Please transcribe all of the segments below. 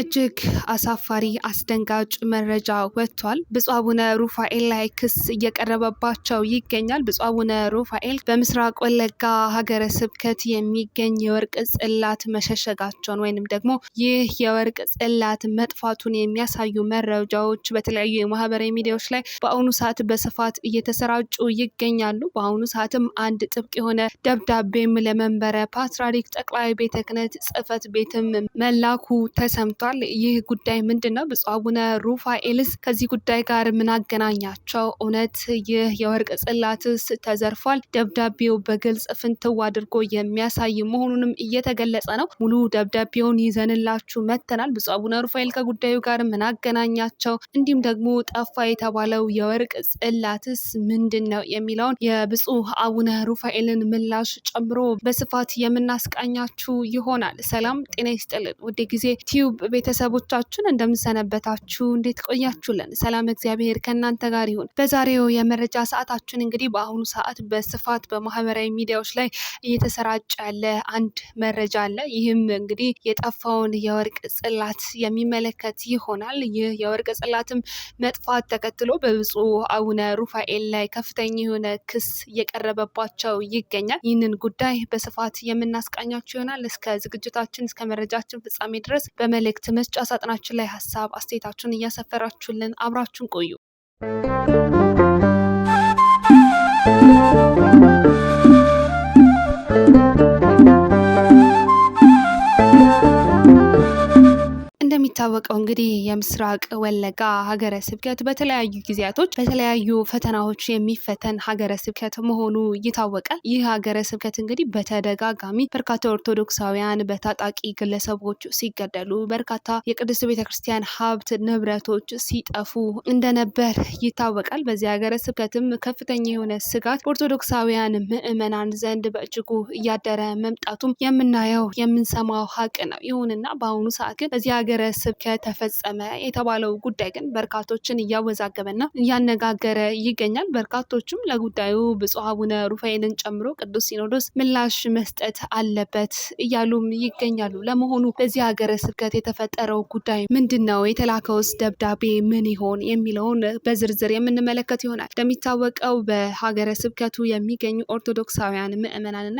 እጅግ አሳፋሪ አስደንጋጭ መረጃ ወጥቷል። ብፁዕ አቡነ ሩፋኤል ላይ ክስ እየቀረበባቸው ይገኛል። ብፁዕ አቡነ ሩፋኤል በምስራቅ ወለጋ ሀገረ ስብከት የሚገኝ የወርቅ ጽላት መሸሸጋቸውን ወይንም ደግሞ ይህ የወርቅ ጽላት መጥፋቱን የሚያሳዩ መረጃዎች በተለያዩ የማህበራዊ ሚዲያዎች ላይ በአሁኑ ሰዓት በስፋት እየተሰራጩ ይገኛሉ። በአሁኑ ሰዓትም አንድ ጥብቅ የሆነ ደብዳቤም ለመንበረ ፓትርያርክ ጠቅላይ ቤተ ክህነት ጽሕፈት ቤትም መላኩ ተሰምቷል። ይህ ጉዳይ ምንድን ነው? ብፁዕ አቡነ ሩፋኤልስ ከዚህ ጉዳይ ጋር ምን አገናኛቸው? እውነት ይህ የወርቅ ጽላትስ ተዘርፏል? ደብዳቤው በግልጽ ፍንትው አድርጎ የሚያሳይ መሆኑንም እየተገለጸ ነው። ሙሉ ደብዳቤውን ይዘንላችሁ መጥተናል። ብፁዕ አቡነ ሩፋኤል ከጉዳዩ ጋር ምን አገናኛቸው? እንዲሁም ደግሞ ጠፋ የተባለው የወርቅ ጽላትስ ምንድን ነው የሚለውን የብፁዕ አቡነ ሩፋኤልን ምላሽ ጨምሮ በስፋት የምናስቃኛችሁ ይሆናል። ሰላም ጤና ይስጥልን ውድ ጊዜ ቲዩብ ቤተሰቦቻችን እንደምሰነበታችሁ፣ እንዴት ቆያችሁልን? ሰላም እግዚአብሔር ከእናንተ ጋር ይሁን። በዛሬው የመረጃ ሰዓታችን እንግዲህ በአሁኑ ሰዓት በስፋት በማህበራዊ ሚዲያዎች ላይ እየተሰራጨ ያለ አንድ መረጃ አለ። ይህም እንግዲህ የጠፋውን የወርቅ ጽላት የሚመለከት ይሆናል። ይህ የወርቅ ጽላትም መጥፋት ተከትሎ በብፁዕ አቡነ ሩፋኤል ላይ ከፍተኛ የሆነ ክስ እየቀረበባቸው ይገኛል። ይህንን ጉዳይ በስፋት የምናስቃኛችሁ ይሆናል። እስከ ዝግጅታችን እስከ መረጃችን ፍጻሜ ድረስ በመልእክት መስጫ ሳጥናችን ላይ ሀሳብ አስተያየታችሁን እያሰፈራችሁልን አብራችሁን ቆዩ። እንደሚታወቀው እንግዲህ የምስራቅ ወለጋ ሀገረ ስብከት በተለያዩ ጊዜያቶች በተለያዩ ፈተናዎች የሚፈተን ሀገረ ስብከት መሆኑ ይታወቃል። ይህ ሀገረ ስብከት እንግዲህ በተደጋጋሚ በርካታ ኦርቶዶክሳውያን በታጣቂ ግለሰቦች ሲገደሉ፣ በርካታ የቅድስት ቤተክርስቲያን ሀብት ንብረቶች ሲጠፉ እንደነበር ይታወቃል። በዚህ ሀገረ ስብከትም ከፍተኛ የሆነ ስጋት በኦርቶዶክሳውያን ምዕመናን ዘንድ በእጅጉ እያደረ መምጣቱም የምናየው የምንሰማው ሀቅ ነው። ይሁንና በአሁኑ ሰዓት ግን በዚህ ሀገረ ስብከት ተፈጸመ የተባለው ጉዳይ ግን በርካቶችን እያወዛገበና እያነጋገረ ይገኛል። በርካቶችም ለጉዳዩ ብፁዕ አቡነ ሩፋኤልን ጨምሮ ቅዱስ ሲኖዶስ ምላሽ መስጠት አለበት እያሉም ይገኛሉ። ለመሆኑ በዚህ ሀገረ ስብከት የተፈጠረው ጉዳይ ምንድን ነው? የተላከውስ ደብዳቤ ምን ይሆን የሚለውን በዝርዝር የምንመለከት ይሆናል። እንደሚታወቀው በሀገረ ስብከቱ የሚገኙ ኦርቶዶክሳውያን ምዕመናንና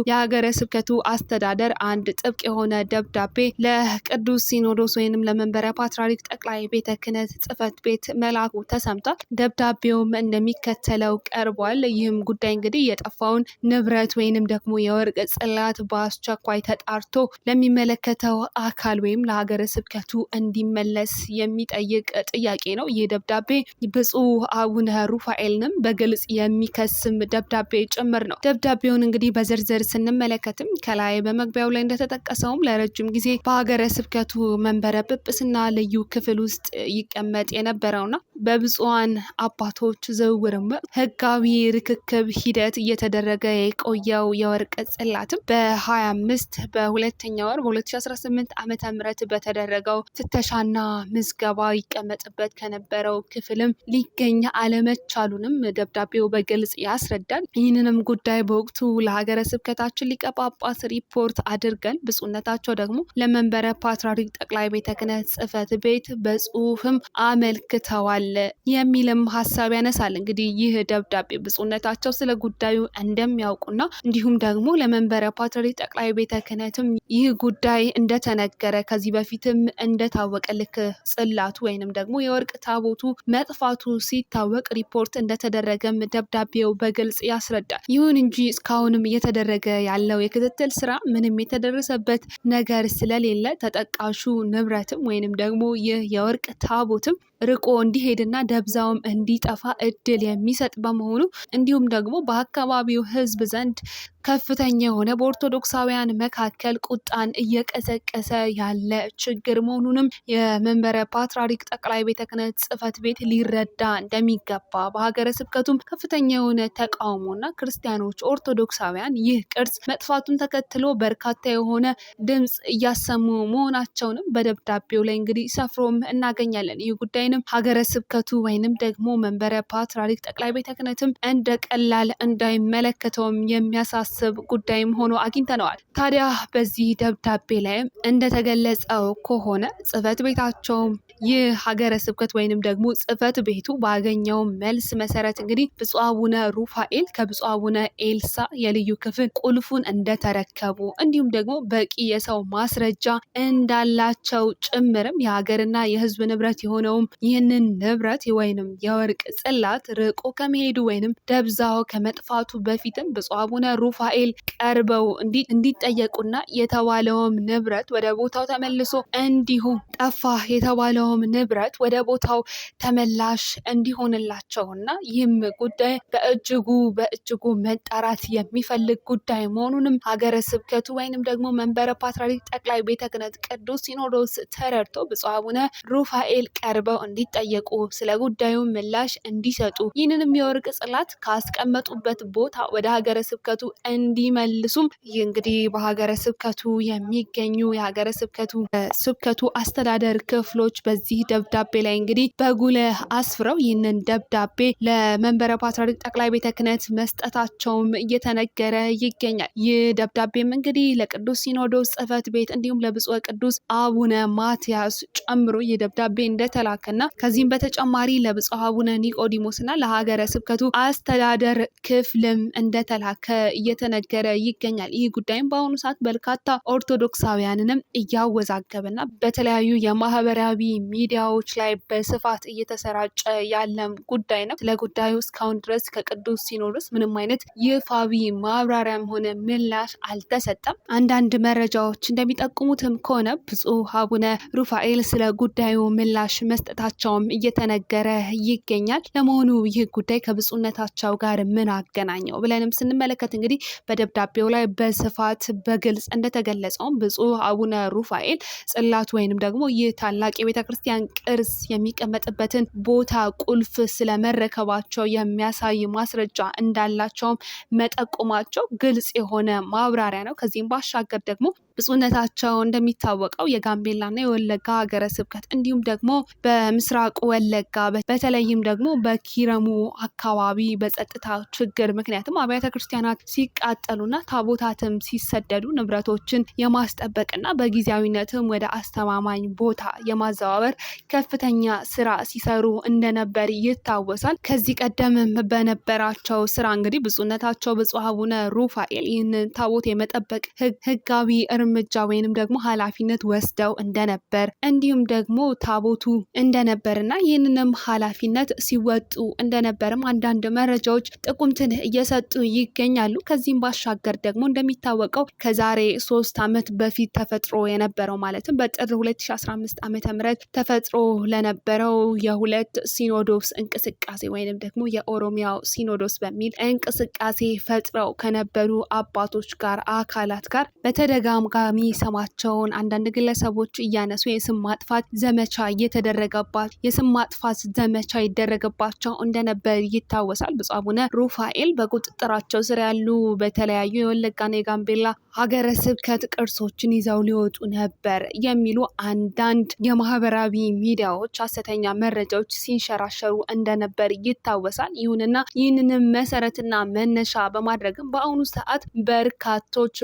የሀገረ ስብከቱ አስተዳደር አንድ ጥብቅ የሆነ ደብዳቤ ለቅዱስ ሲኖዶስ ወይንም ለመንበረ ፓትርያርክ ጠቅላይ ቤተ ክህነት ጽሕፈት ቤት መላኩ ተሰምቷል። ደብዳቤውም እንደሚከተለው ቀርቧል። ይህም ጉዳይ እንግዲህ የጠፋውን ንብረት ወይንም ደግሞ የወርቅ ጽላት በአስቸኳይ ተጣርቶ ለሚመለከተው አካል ወይም ለሀገረ ስብከቱ እንዲመለስ የሚጠይቅ ጥያቄ ነው። ይህ ደብዳቤ ብፁዕ አቡነ ሩፋኤልንም በግልጽ የሚከስም ደብዳቤ ጭምር ነው። ደብዳቤውን እንግዲህ በዝርዝር ስንመለከትም ከላይ በመግቢያው ላይ እንደተጠቀሰውም ለረጅም ጊዜ በሀገረ ስብከቱ መንበረ ጵጵስና ልዩ ክፍል ውስጥ ይቀመጥ የነበረውና በብፁዓን አባቶች ዝውውርም ህጋዊ ርክክብ ሂደት እየተደረገ የቆየው የወርቅ ጽላትም በ25 በሁለተኛ ወር በ2018 ዓመተ ምህረት በተደረገው ፍተሻና ምዝገባ ይቀመጥበት ከነበረው ክፍልም ሊገኝ አለመቻሉንም ደብዳቤው በግልጽ ያስረዳል። ይህንንም ጉዳይ በወቅቱ ለሀገረ ስብከታችን ሊቀ ጳጳስ ሪፖርት አድርገን ብፁዕነታቸው ደግሞ ለመንበረ ፓትርያርክ ጠቅላይ ቤተ ክህነት ጽሕፈት ቤት በጽሁፍም አመልክተዋል የሚልም ሀሳብ ያነሳል። እንግዲህ ይህ ደብዳቤ ብፁዕነታቸው ስለ ጉዳዩ እንደሚያውቁና እንዲሁም ደግሞ ለመንበረ ፓትርያርክ ጠቅላይ ቤተ ክህነትም ይህ ጉዳይ እንደተነገረ ከዚህ በፊትም እንደታወቀ ልክ ጽላቱ ወይንም ደግሞ የወርቅ ታቦቱ መጥፋቱ ሲታወቅ ሪፖርት እንደተደረገም ደብዳቤው በግልጽ ያስረዳል። ይሁን እንጂ እስካሁንም እየተደረገ ያለው የክትትል ስራ ምንም የተደረሰበት ነገር ስለሌለ ተጠቃሹ ንብረትም ወይንም ደግሞ ይህ የወርቅ ታቦትም ርቆ እንዲሄድና ደብዛውም እንዲጠፋ እድል የሚሰጥ በመሆኑ እንዲሁም ደግሞ በአካባቢው ሕዝብ ዘንድ ከፍተኛ የሆነ በኦርቶዶክሳውያን መካከል ቁጣን እየቀሰቀሰ ያለ ችግር መሆኑንም የመንበረ ፓትርያርክ ጠቅላይ ቤተ ክህነት ጽሕፈት ቤት ሊረዳ እንደሚገባ በሀገረ ስብከቱም ከፍተኛ የሆነ ተቃውሞና ክርስቲያኖች ኦርቶዶክሳውያን ይህ ቅርስ መጥፋቱን ተከትሎ በርካታ የሆነ ድምፅ እያሰሙ መሆናቸውንም በደብዳቤው ላይ እንግዲህ ሰፍሮም እናገኛለን። ይህ ጉዳይ ጉዳይንም ሀገረ ስብከቱ ወይንም ደግሞ መንበረ ፓትርያርክ ጠቅላይ ቤተ ክህነትም እንደ ቀላል እንዳይመለከተውም የሚያሳስብ ጉዳይም ሆኖ አግኝተነዋል። ታዲያ በዚህ ደብዳቤ ላይም እንደተገለጸው ከሆነ ጽሕፈት ቤታቸውም ይህ ሀገረ ስብከት ወይንም ደግሞ ጽሕፈት ቤቱ ባገኘው መልስ መሰረት እንግዲህ ብፁዕ አቡነ ሩፋኤል ከብፁዕ አቡነ ኤልሳ የልዩ ክፍል ቁልፉን እንደተረከቡ እንዲሁም ደግሞ በቂ የሰው ማስረጃ እንዳላቸው ጭምርም የሀገርና የሕዝብ ንብረት የሆነውም ይህንን ንብረት ወይንም የወርቅ ጽላት ርቆ ከመሄዱ ወይንም ደብዛው ከመጥፋቱ በፊትም ብፁዕ አቡነ ሩፋኤል ቀርበው እንዲጠየቁና የተባለውም ንብረት ወደ ቦታው ተመልሶ እንዲሁም ጠፋ የተባለውም ንብረት ወደ ቦታው ተመላሽ እንዲሆንላቸውና ይህም ጉዳይ በእጅጉ መጣራት የሚፈልግ ጉዳይ መሆኑንም ሀገረ ስብከቱ ወይንም ደግሞ መንበረ ፓትርያርክ ጠቅላይ ቤተ ክህነት ቅዱስ ሲኖዶስ ተረድቶ ብፁዕ አቡነ ሩፋኤል ቀርበው እንዲጠየቁ ስለ ጉዳዩ ምላሽ እንዲሰጡ ይህንንም የወርቅ ጽላት ካስቀመጡበት ቦታ ወደ ሀገረ ስብከቱ እንዲመልሱም ይህ እንግዲህ በሀገረ ስብከቱ የሚገኙ የሀገረ ስብከቱ አስተዳደር ክፍሎች በዚህ ደብዳቤ ላይ እንግዲህ በጉልህ አስፍረው ይህንን ደብዳቤ ለመንበረ ፓትርያርክ ጠቅላይ ቤተ ክህነት መስጠታቸውም እየተነገረ ይገኛል። ይህ ደብዳቤም እንግዲህ ለቅዱስ ሲኖዶስ ጽሕፈት ቤት እንዲሁም ለብፁዕ ቅዱስ አቡነ ማትያስ ጨምሮ ይህ ደብዳቤ እንደተላከና ከዚህም በተጨማሪ ለብፁዕ አቡነ ኒቆዲሞስና ለሀገረ ስብከቱ አስተዳደር ክፍልም እንደተላከ እየተነገረ ይገኛል። ይህ ጉዳይም በአሁኑ ሰዓት በርካታ ኦርቶዶክሳውያንንም እያወዛገበና በተለያዩ የማህበራዊ ሚዲያዎች ላይ በስፋት እየተሰራጨ ያለም ጉዳይ ነው። ስለ ጉዳዩ እስካሁን ድረስ ከቅዱስ ሲኖዶስ ምንም አይነት ይፋዊ ማብራሪያም ሆነ ምላሽ አልተሰጠም። አንዳንድ መረጃዎች እንደሚጠቁሙትም ከሆነ ብፁዕ አቡነ ሩፋኤል ስለ ጉዳዩ ምላሽ መስጠታቸውም እየተነገረ ይገኛል። ለመሆኑ ይህ ጉዳይ ከብፁዕነታቸው ጋር ምን አገናኘው ብለንም ስንመለከት እንግዲህ በደብዳቤው ላይ በስፋት በግልጽ እንደተገለጸውም ብፁዕ አቡነ ሩፋኤል ጽላት ወይንም ደግሞ ይህ ታላቅ የቤተ ክርስቲያን ቅርስ የሚቀመጥበትን ቦታ ቁልፍ ስለመረከባቸው የሚያሳይ ማስረጃ እንዳላቸውም መጠቆማቸው ግልጽ የሆነ ማብራሪያ ነው። ከዚህም ባሻገር ደግሞ ብፁዕነታቸው እንደሚታወቀው የጋምቤላና የወለጋ ሀገረ ስብከት እንዲሁም ደግሞ በምስራቅ ወለጋ በተለይም ደግሞ በኪረሙ አካባቢ በጸጥታ ችግር ምክንያትም አብያተ ክርስቲያናት ሲቃጠሉና ታቦታትም ሲሰደዱ ንብረቶችን የማስጠበቅና በጊዜያዊነትም ወደ አስተማማኝ ቦታ የማዘዋወር ከፍተኛ ስራ ሲሰሩ እንደነበር ይታወሳል። ከዚህ ቀደምም በነበራቸው ስራ እንግዲህ ብፁዕነታቸው ብፁዕ አቡነ ሩፋኤል ይህንን ታቦት የመጠበቅ ህጋዊ እርምጃ ወይንም ደግሞ ኃላፊነት ወስደው እንደነበር እንዲሁም ደግሞ ታቦቱ እንደነበርና ይህንንም ኃላፊነት ሲወጡ እንደነበርም አንዳንድ መረጃዎች ጥቁምትን እየሰጡ ይገኛሉ። ከዚህም ባሻገር ደግሞ እንደሚታወቀው ከዛሬ 3 ዓመት በፊት ተፈጥሮ የነበረው ማለትም በጥር 2015 ዓ.ም ተፈጥሮ ለነበረው የሁለት ሲኖዶስ እንቅስቃሴ ወይንም ደግሞ የኦሮሚያው ሲኖዶስ በሚል እንቅስቃሴ ፈጥረው ከነበሩ አባቶች ጋር አካላት ጋር በተደጋጋሚ ስማቸውን አንዳንድ ግለሰቦች እያነሱ የስም ማጥፋት ዘመቻ ይደረገባቸው እንደነበር ይታወሳል። ብፁዕ አቡነ ሩፋኤል በቁጥጥራቸው ስር ያሉ በተለያዩ የወለጋና የጋምቤላ ሀገረ ስብከት ቅርሶችን ይዘው ሊወጡ ነበር የሚሉ አንዳንድ የማህበራዊ ሚዲያዎች ሀሰተኛ መረጃዎች ሲንሸራሸሩ እንደነበር ይታወሳል። ይሁንና ይህንንም መሰረትና መነሻ በማድረግም በአሁኑ ሰዓት በርካቶች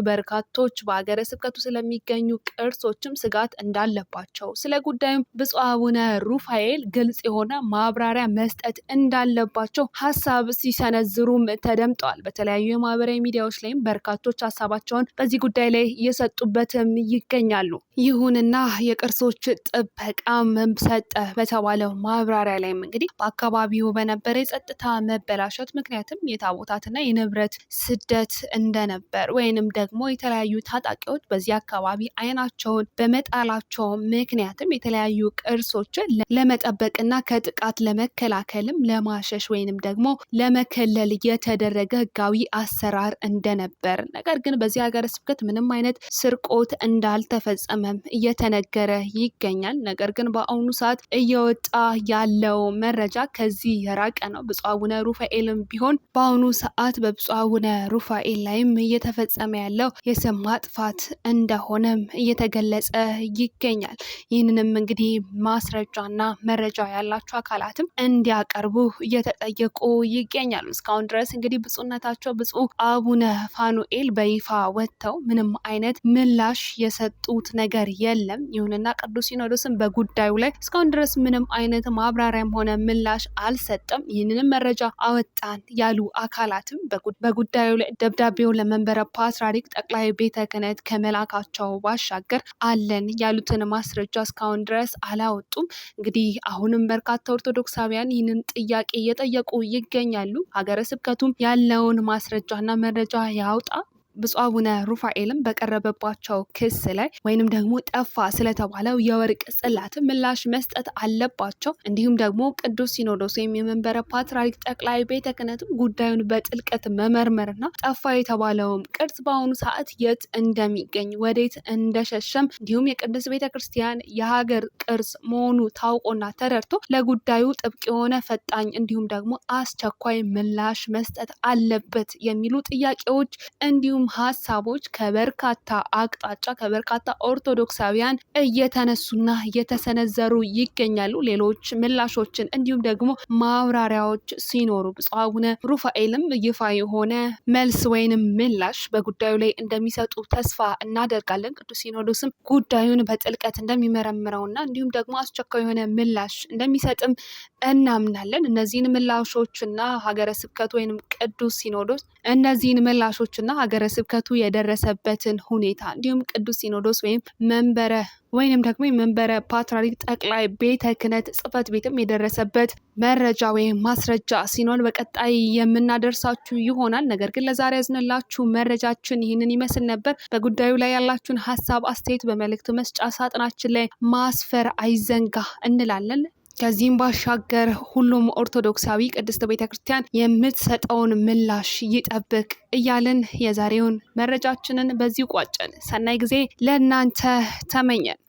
በሀገረ ስብከቱ ስለሚገኙ ቅርሶችም ስጋት እንዳለባቸው ስለ ጉዳዩም ብፁዕ አቡነ ሩፋኤል ግልጽ የሆነ ማብራሪያ መስጠት እንዳለባቸው ሀሳብ ሲሰነዝሩም ተደምጠዋል። በተለያዩ የማህበራዊ ሚዲያዎች ላይም በርካቶች ሀሳባቸውን በዚህ ጉዳይ ላይ እየሰጡበትም ይገኛሉ። ይሁንና የቅርሶች ጥበቃም ሰጠ በተባለው ማብራሪያ ላይም እንግዲህ በአካባቢው በነበረ የጸጥታ መበላሸት ምክንያትም የታቦታትና የንብረት ስደት እንደነበር ወይንም ደግሞ የተለያዩ ታጣቂዎች በዚህ አካባቢ አይናቸውን በመጣላቸው ምክንያትም የተለያዩ ቅርሶችን ለመጠበቅና ከጥቃት ለመከላከልም ለማሸሽ ወይንም ደግሞ ለመከለል የተደረገ ህጋዊ አሰራር እንደነበር፣ ነገር ግን በዚህ ሀገረ ስብከት ምንም አይነት ስርቆት እንዳልተፈጸመም እየተነገረ ይገኛል። ነገር ግን በአሁኑ ሰዓት እየወጣ ያለው መረጃ ከዚህ የራቀ ነው። ብፁዕ አቡነ ሩፋኤልም ቢሆን በአሁኑ ሰዓት በብፁዕ አቡነ ሩፋኤል ላይም እየተፈጸመ ያለው የስም ማጥፋት እንደሆነም እየተገለጸ ይገኛል። ይህንንም እንግዲህ ማስረጃና መረጃ ያላቸው አካላትም እንዲያቀርቡ እየተጠየቁ ይገኛሉ። እስካሁን ድረስ እንግዲህ ብፁዕነታቸው ብፁዕ አቡነ ፋኑኤል በይፋ ወጥተው ምንም አይነት ምላሽ የሰጡት ነገር የለም። ይሁንና ቅዱስ ሲኖዶስም በጉዳዩ ላይ እስካሁን ድረስ ምንም አይነት ማብራሪያም ሆነ ምላሽ አልሰጠም። ይህንንም መረጃ አወጣን ያሉ አካላትም በጉዳዩ ላይ ደብዳቤውን ለመንበረ ፓትርያርክ ጠቅላይ ቤተ ክህነት ከመላካቸው ባሻገር አለን ያሉትን ማስረጃ እስካሁን ድረስ አላወጡም። እንግዲህ አሁንም በርካታ ኦርቶዶክሳውያን ይህንን ጥያቄ እየጠየቁ ይገኛሉ። ሀገረ ስብከቱም ያለውን ማስረጃና መረጃ ያውጣ። ብፁዕ አቡነ ሩፋኤልም በቀረበባቸው ክስ ላይ ወይንም ደግሞ ጠፋ ስለተባለው የወርቅ ጽላት ምላሽ መስጠት አለባቸው። እንዲሁም ደግሞ ቅዱስ ሲኖዶስ ወይም የመንበረ ፓትርያርክ ጠቅላይ ቤተ ክህነትም ጉዳዩን በጥልቀት መመርመርና ጠፋ የተባለውም ቅርስ በአሁኑ ሰዓት የት እንደሚገኝ ወዴት እንደሸሸም እንዲሁም የቅዱስ ቤተ ክርስቲያን የሀገር ቅርስ መሆኑ ታውቆና ተረድቶ ለጉዳዩ ጥብቅ የሆነ ፈጣኝ እንዲሁም ደግሞ አስቸኳይ ምላሽ መስጠት አለበት የሚሉ ጥያቄዎች እንዲሁም ሀሳቦች ከበርካታ አቅጣጫ ከበርካታ ኦርቶዶክሳውያን እየተነሱና እየተሰነዘሩ ይገኛሉ። ሌሎች ምላሾችን እንዲሁም ደግሞ ማብራሪያዎች ሲኖሩ ብፁዕ አቡነ ሩፋኤልም ይፋ የሆነ መልስ ወይንም ምላሽ በጉዳዩ ላይ እንደሚሰጡ ተስፋ እናደርጋለን። ቅዱስ ሲኖዶስም ጉዳዩን በጥልቀት እንደሚመረምረውና እንዲሁም ደግሞ አስቸኳይ የሆነ ምላሽ እንደሚሰጥም እናምናለን። እነዚህን ምላሾችና ሀገረ ስብከቱ ወይንም ቅዱስ ሲኖዶስ እነዚህን ምላሾችና ሀገረ ስብከቱ የደረሰበትን ሁኔታ እንዲሁም ቅዱስ ሲኖዶስ ወይንም ደግሞ የመንበረ ፓትርያርክ ጠቅላይ ቤተ ክህነት ጽሕፈት ቤትም የደረሰበት መረጃ ወይም ማስረጃ ሲኖር በቀጣይ የምናደርሳችሁ ይሆናል። ነገር ግን ለዛሬ ያዝንላችሁ መረጃችን ይህንን ይመስል ነበር። በጉዳዩ ላይ ያላችሁን ሀሳብ አስተያየት በመልእክት መስጫ ሳጥናችን ላይ ማስፈር አይዘንጋ እንላለን። ከዚህም ባሻገር ሁሉም ኦርቶዶክሳዊ ቅድስት ቤተ ክርስቲያን የምትሰጠውን ምላሽ ይጠብቅ እያልን የዛሬውን መረጃችንን በዚህ ቋጨን። ሰናይ ጊዜ ለእናንተ ተመኘን።